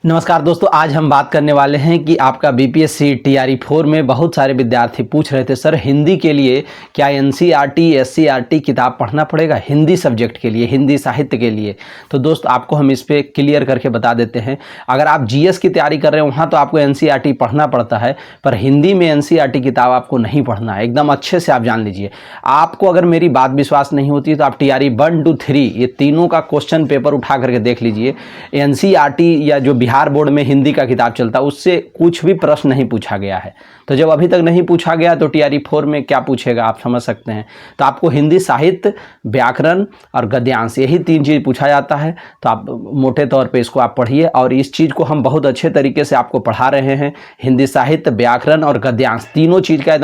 नमस्कार दोस्तों, आज हम बात करने वाले हैं कि आपका बीपीएससी टीआरई 4 में बहुत सारे विद्यार्थी पूछ रहे थे सर हिंदी के लिए क्या एनसीईआरटी एससीईआरटी किताब पढ़ना पड़ेगा हिंदी सब्जेक्ट के लिए, हिंदी साहित्य के लिए। तो दोस्त आपको हम इस पे क्लियर करके बता देते हैं। अगर आप जीएस की तैयारी कर रहे हैं वहाँ तो आपको एनसीईआरटी पढ़ना पड़ता है, पर हिंदी में एनसीईआरटी किताब आपको नहीं पढ़ना है। एकदम अच्छे से आप जान लीजिए। आपको अगर मेरी बात विश्वास नहीं होती तो आप टीआरई 1, 2, 3 ये तीनों का क्वेश्चन पेपर उठा करके देख लीजिए। एनसीईआरटी या जो बिहार बोर्ड में हिंदी का किताब चलता है उससे कुछ भी प्रश्न नहीं पूछा गया है। तो जब अभी तक नहीं पूछा गया तो टीआरई 4 में क्या पूछेगा आप समझ सकते हैं। तो आपको हिंदी साहित्य, व्याकरण और गद्यांश यही 3 चीज़ पूछा जाता है। तो आप मोटे तौर पे इसको आप पढ़िए और इस चीज़ को हम बहुत अच्छे तरीके से आपको पढ़ा रहे हैं। हिंदी साहित्य, व्याकरण और गद्यांश तीनों चीज़ का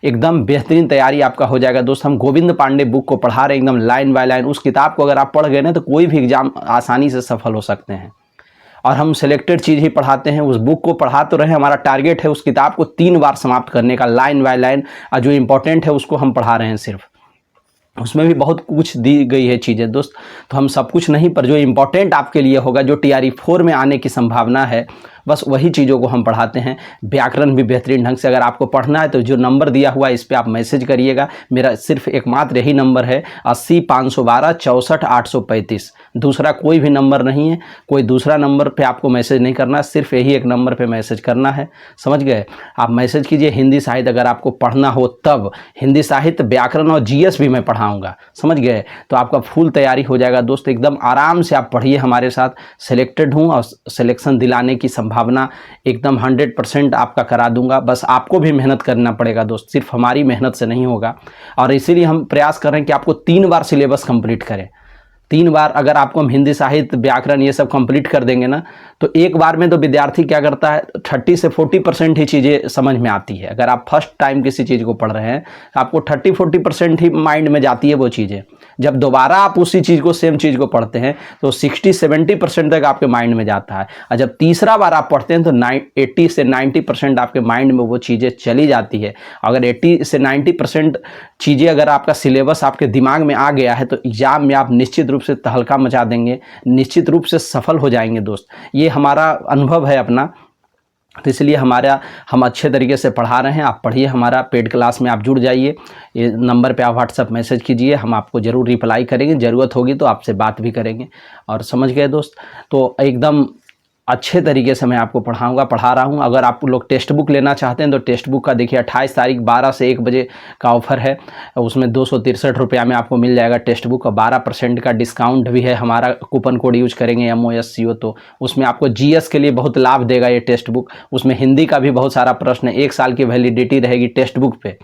एकदम बेहतरीन तैयारी आपका हो जाएगा। दोस्त हम गोविंद पांडे बुक को पढ़ा रहे हैं एकदम लाइन बाय लाइन। उस किताब को अगर आप पढ़ गए ना तो कोई भी एग्जाम आसानी से सफल हो सकते हैं। और हम सिलेक्टेड चीज़ ही पढ़ाते हैं। उस बुक को पढ़ा तो रहे, हमारा टारगेट है उस किताब को 3 बार समाप्त करने का लाइन बाय लाइन, और जो इम्पोर्टेंट है उसको हम पढ़ा रहे हैं सिर्फ। उसमें भी बहुत कुछ दी गई है चीज़ें दोस्त, तो हम सब कुछ नहीं, पर जो इम्पोर्टेंट आपके लिए होगा, जो टीआरई 4 में आने की संभावना है, बस वही चीज़ों को हम पढ़ाते हैं। व्याकरण भी बेहतरीन ढंग से अगर आपको पढ़ना है तो जो नंबर दिया हुआ है इस पर आप मैसेज करिएगा। मेरा सिर्फ एकमात्र यही नंबर है 80 512 64 835। दूसरा कोई भी नंबर नहीं है, कोई दूसरा नंबर पे आपको मैसेज नहीं करना, सिर्फ यही एक नंबर पे मैसेज करना है। समझ गए? आप मैसेज कीजिए। हिंदी साहित्य अगर आपको पढ़ना हो तब हिंदी साहित्य, व्याकरण और जीएस भी मैं पढ़ाऊँगा। समझ गए? तो आपका फुल तैयारी हो जाएगा दोस्त। एकदम आराम से आप पढ़िए हमारे साथ। सिलेक्टेड हूँ और सिलेक्शन दिलाने की संभावना एकदम 100% आपका करा दूंगा। बस आपको भी मेहनत करना पड़ेगा दोस्त, सिर्फ हमारी मेहनत से नहीं होगा। और इसीलिए हम प्रयास कर रहे हैं कि आपको 3 बार सिलेबस कंप्लीट करें। 3 बार अगर आपको हम हिंदी साहित्य, व्याकरण ये सब कंप्लीट कर देंगे ना तो एक बार में तो विद्यार्थी क्या करता है 30 से 40% ही चीज़ें समझ में आती है। अगर आप फर्स्ट टाइम किसी चीज़ को पढ़ रहे हैं तो आपको 30-40% ही माइंड में जाती है वो चीज़ें। जब दोबारा आप उसी चीज़ को, सेम चीज़ को पढ़ते हैं तो 60-70% तक आपके माइंड में जाता है। और जब तीसरा बार आप पढ़ते हैं तो 80 से 90% आपके माइंड में वो चीज़ें चली जाती है। अगर 80 से 90% चीज़ें अगर आपका सिलेबस आपके दिमाग में आ गया है तो एग्ज़ाम में आप निश्चित रूप से तहलका मचा देंगे, निश्चित रूप से सफल हो जाएंगे दोस्त। ये हमारा अनुभव है अपना, तो इसलिए हम अच्छे तरीके से पढ़ा रहे हैं। आप पढ़िए, हमारा पेड क्लास में आप जुड़ जाइए। ये नंबर पे आप व्हाट्सएप मैसेज कीजिए, हम आपको ज़रूर रिप्लाई करेंगे। ज़रूरत होगी तो आपसे बात भी करेंगे। और समझ गए दोस्त? तो एकदम अच्छे तरीके से मैं आपको पढ़ा रहा हूँ। अगर आप लोग टेक्स्ट बुक लेना चाहते हैं तो टेक्स्ट बुक का देखिए 28 तारीख 12 से 1 बजे का ऑफ़र है। उसमें 263 रुपया में आपको मिल जाएगा टेक्स्ट बुक, और 12% का डिस्काउंट भी है। हमारा कूपन कोड यूज करेंगे MOSCO, तो उसमें आपको जीएस के लिए बहुत लाभ देगा ये टेक्स्ट बुक। उसमें हिंदी का भी बहुत सारा प्रश्न है, 1 साल की वैलिडिटी रहेगी टेक्स्ट बुक पे।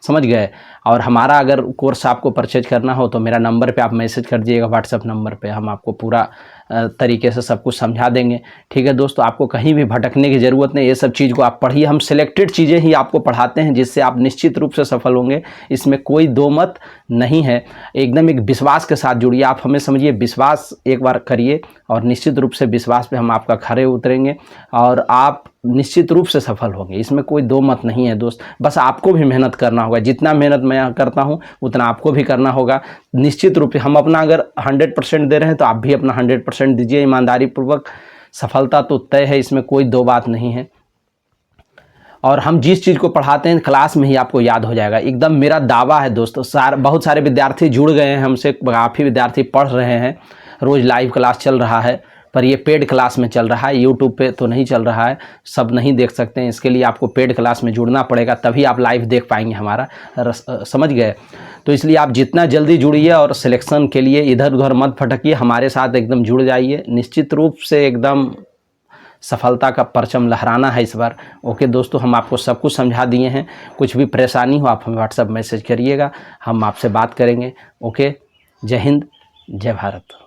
समझ गए? और हमारा अगर कोर्स आपको परचेज करना हो तो मेरा नंबर पे आप मैसेज कर दीजिएगा, व्हाट्सएप नंबर पे। हम आपको पूरा तरीके से सब कुछ समझा देंगे। ठीक है दोस्तों, आपको कहीं भी भटकने की ज़रूरत नहीं। ये सब चीज़ को आप पढ़िए। हम सिलेक्टेड चीज़ें ही आपको पढ़ाते हैं जिससे आप निश्चित रूप से सफल होंगे। इसमें कोई दो मत नहीं है। एकदम एक विश्वास के साथ जुड़िए। आप हमें समझिए, विश्वास एक बार करिए और निश्चित रूप से विश्वास पे हम आपका खरे उतरेंगे और आप निश्चित रूप से सफल होंगे। इसमें कोई दो मत नहीं है दोस्त। बस आपको भी मेहनत करना होगा। जितना मेहनत मैं करता हूँ उतना आपको भी करना होगा। निश्चित रूप से हम अपना अगर 100% दे रहे हैं तो आप भी अपना 100% दीजिए ईमानदारी पूर्वक। सफलता तो तय है, इसमें कोई दो बात नहीं है। और हम जिस चीज़ को पढ़ाते हैं क्लास में ही आपको याद हो जाएगा, एकदम मेरा दावा है दोस्तों। बहुत सारे विद्यार्थी जुड़ गए हैं हमसे, काफ़ी विद्यार्थी पढ़ रहे हैं। रोज़ लाइव क्लास चल रहा है, पर ये पेड क्लास में चल रहा है। यूट्यूब पे तो नहीं चल रहा है, सब नहीं देख सकते हैं। इसके लिए आपको पेड क्लास में जुड़ना पड़ेगा, तभी आप लाइव देख पाएंगे हमारा। समझ गए? तो इसलिए आप जितना जल्दी जुड़िए और सिलेक्शन के लिए इधर उधर मत भटकिए, हमारे साथ एकदम जुड़ जाइए। निश्चित रूप से एकदम सफलता का परचम लहराना है इस बार। ओके दोस्तों, हम आपको सब कुछ समझा दिए हैं। कुछ भी परेशानी हो आप हमें व्हाट्सएप मैसेज करिएगा, हम आपसे बात करेंगे। ओके, जय हिंद, जय भारत।